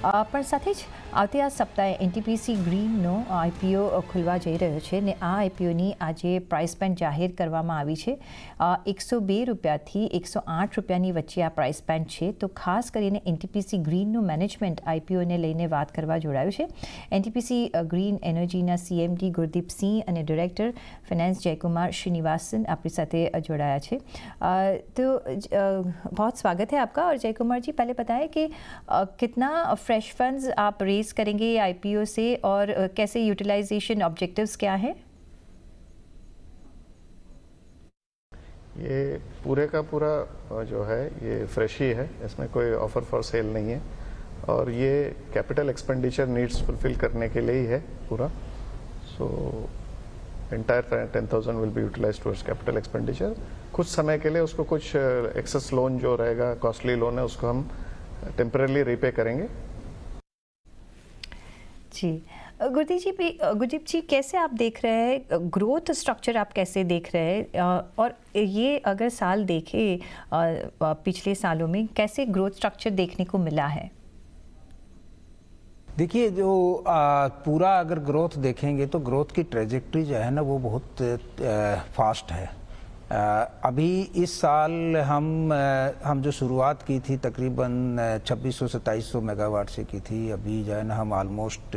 પણ સાથે જ આવતી આ સપ્તાહે એનટીપીસી ગ્રીનનો આઈપીઓ ખુલવા જઈ રહ્યો છે ને આ આઈપીઓની આજે પ્રાઇસ બેન્ડ જાહેર કરવામાં આવી છે 102 રૂપિયાથી 108 રૂપિયાની વચ્ચે આ પ્રાઇસ બેન્ડ છે. તો ખાસ કરીને એનટીપીસી ગ્રીનનું મેનેજમેન્ટ આઈપીઓને લઈને વાત કરવા જોડાયું છે. એનટીપીસી ગ્રીન એનર્જીના સીએમડી ગુરદીપસિંહ અને ડાયરેક્ટર फाइनेंस जयकुमार श्रीनिवासन आपकी साथ जोड़ाया है. तो बहुत स्वागत है आपका. और जयकुमार जी, पहले बताएं कि कितना फ्रेश फंड्स आप रेज करेंगे आईपीओ से और कैसे यूटिलाइजेशन ऑब्जेक्टिव्स क्या हैं? ये पूरे का पूरा जो है ये फ्रेश ही है, इसमें कोई ऑफर फॉर सेल नहीं है और ये कैपिटल एक्सपेंडिचर नीड्स फुलफिल करने के लिए ही है पूरा. सो entire 10,000 will be utilized towards capital expenditure. कुछ समय के लिए उसको कुछ एक्सेस लोन जो रहेगा, कॉस्टली लोन है, उसको हम टेम्पररी रीपे करेंगे. जी गुरदीप जी, कैसे आप देख रहे हैं ग्रोथ स्ट्रक्चर, आप कैसे देख रहे हैं और ये अगर साल देखें पिछले सालों में कैसे ग्रोथ स्ट्रक्चर देखने को मिला है? देखिए, जो पूरा अगर ग्रोथ देखेंगे तो ग्रोथ की ट्रेजेक्ट्री जो है ना वो बहुत फास्ट है. अभी इस साल हम जो शुरुआत की थी तकरीबन 2600-2700 मेगावाट से की थी. अभी जो है ना हम ऑलमोस्ट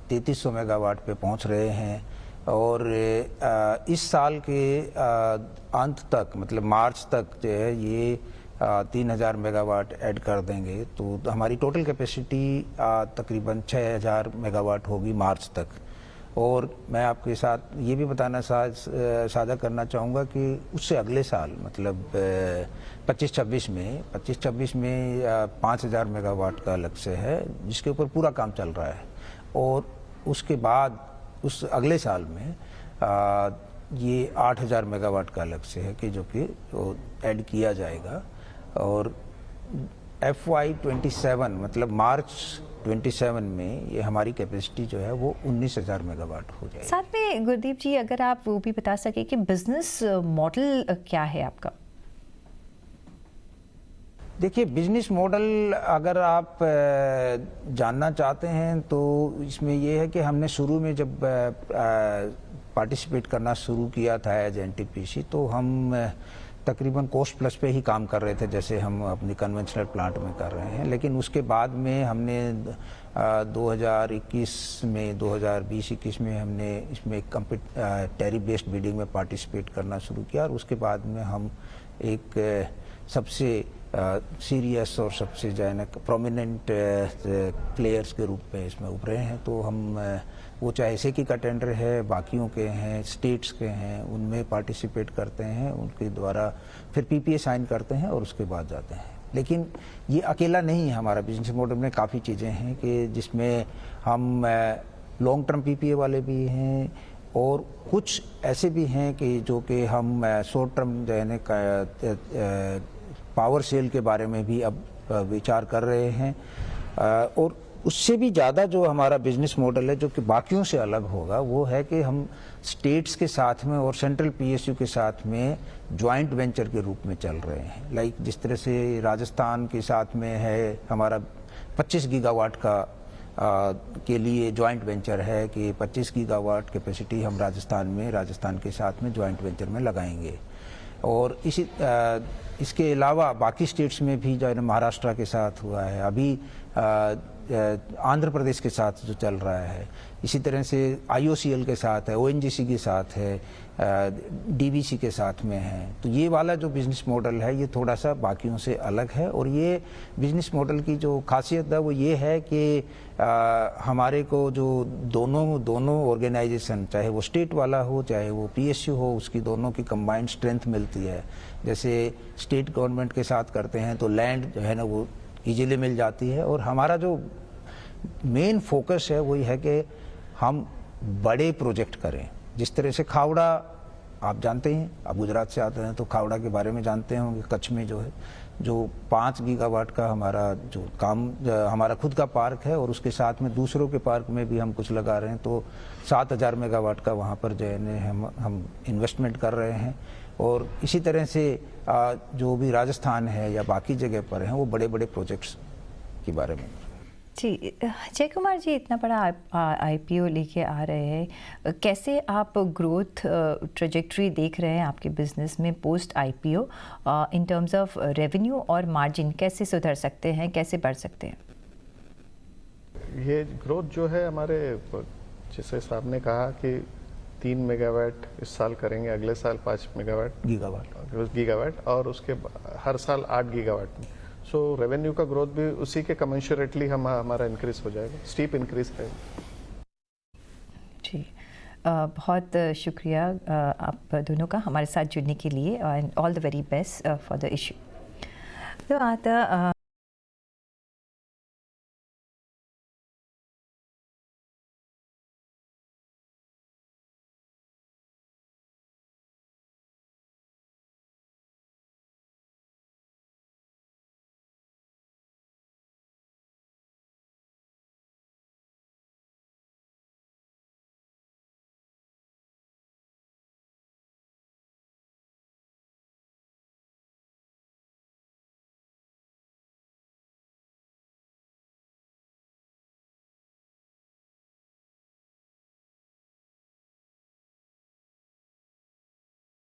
3300 मेगावाट पे पहुंच रहे हैं और इस साल के अंत तक मतलब मार्च तक जो है ये 3000 मेगावाट ऐड कर देंगे तो हमारी टोटल कैपेसिटी तकरीबन 6000 मेगावाट होगी मार्च तक. और मैं आपके साथ ये भी बताना साझा करना चाहूँगा कि उससे अगले साल मतलब 25-26 में 5000 मेगावाट का लक्ष्य है जिसके ऊपर पूरा काम चल रहा है. और उसके बाद उस अगले साल में ये 8000 मेगावाट का लक्ष्य है कि जो कि ऐड किया जाएगा. और FY27 मतलब मार्च 27 में ये हमारी कैपेसिटी जो है वो 19,000 मेगावाट हो जाएगी. साथ में गुरदीप जी, अगर आप वो भी बता सके कि बिजनेस मॉडल क्या है आपका? देखिए, बिजनेस मॉडल अगर आप जानना चाहते हैं तो इसमें ये है कि हमने शुरू में जब पार्टिसिपेट करना शुरू किया था एज एनटीपीसी तो हम तकरीबन कॉस्ट प्लस पे ही काम कर रहे थे जैसे हम अपनी कन्वेंशनल प्लांट में कर रहे हैं. लेकिन उसके बाद में हमने 2020-21 में हमने इसमें टैरिफ बेस्ड बिडिंग में पार्टिसिपेट करना शुरू किया और उसके बाद में हम एक सबसे सीरियस और सबसे जो है ना प्रोमिनेंट प्लेयर्स के रूप में इसमें उभरे हैं. तो हम वो चाहे सेकी का टेंडर है, बाकियों के हैं, स्टेट्स के हैं, उनमें पार्टिसिपेट करते हैं, उनके द्वारा फिर पीपीए साइन करते हैं और उसके बाद जाते हैं. लेकिन ये अकेला नहीं है, हमारा बिजनेस मॉडल में काफ़ी चीज़ें हैं कि जिसमें हम लॉन्ग टर्म पीपीए वाले भी हैं और कुछ ऐसे भी हैं कि जो कि हम शॉर्ट टर्म जो है ना पावर सेल के बारे में भी अब विचार कर रहे हैं. और उससे भी ज़्यादा जो हमारा बिजनेस मॉडल है जो कि बाकियों से अलग होगा वो है कि हम स्टेट्स के साथ में और सेंट्रल पीएसयू के साथ में जॉइंट वेंचर के रूप में चल रहे हैं. लाइक जिस तरह से राजस्थान के साथ में है हमारा 25 गीगावाट का के लिए जॉइंट वेंचर है कि 25 गीगावाट कैपेसिटी हम राजस्थान के साथ में जॉइंट वेंचर में लगाएंगे. और इसके अलावा बाकी स्टेट्स में भी जो है ना महाराष्ट्र के साथ हुआ है, अभी आंध्र प्रदेश के साथ जो चल रहा है, इसी तरह से IOCL के साथ है, ONGC के साथ है, DVC के साथ में है. तो ये वाला जो बिजनेस मॉडल है ये थोड़ा सा बाकियों से अलग है. और ये बिजनेस मॉडल की जो खासियत है वो ये है कि हमारे को जो दोनों ऑर्गेनाइजेशन चाहे वो स्टेट वाला हो चाहे वो PSU हो उसकी दोनों की कंबाइंड स्ट्रेंथ मिलती है. जैसे स्टेट गवर्नमेंट के साथ करते हैं तो लैंड जो है ना वो इजीली मिल जाती है. और हमारा जो मेन फोकस है वही है कि हम बड़े प्रोजेक्ट करें. जिस तरह से खावड़ा आप जानते हैं, आप गुजरात से आते हैं तो खावड़ा के बारे में जानते होंगे. कच्छ में जो है जो 5 गीगावाट का हमारा जो काम हमारा खुद का पार्क है और उसके साथ में दूसरों के पार्क में भी हम कुछ लगा रहे हैं. तो 7000 मेगावाट का वहाँ पर जो है हम इन्वेस्टमेंट कर रहे हैं. और इसी तरह से जो भी राजस्थान है या बाकी जगह पर हैं वो बड़े बड़े प्रोजेक्ट्स के बारे में। जी, जय कुमार जी, इतना बड़ा आईपीओ लेके आ रहे हैं, कैसे आप ग्रोथ ट्रेजेक्ट्री देख रहे हैं आपके बिजनेस में post IPO in terms of revenue और मार्जिन कैसे सुधर सकते हैं, कैसे बढ़ सकते हैं? ये ग्रोथ जो है हमारे, जैसे साहब ने कहा कि 3 मेगावाट इस साल करेंगे, अगले साल 5 गीगावाट और उसके हर साल 8 गीगावाट में। सो रेवेन्यू का ग्रोथ भी उसी के कमेंशरेटली हमारा इंक्रीज हो जाएगा, स्टीप इंक्रीज रहेगा। जी, बहुत शुक्रिया आप दोनों का हमारे साथ जुड़ने के लिए, and all the very best for the issue. तो आता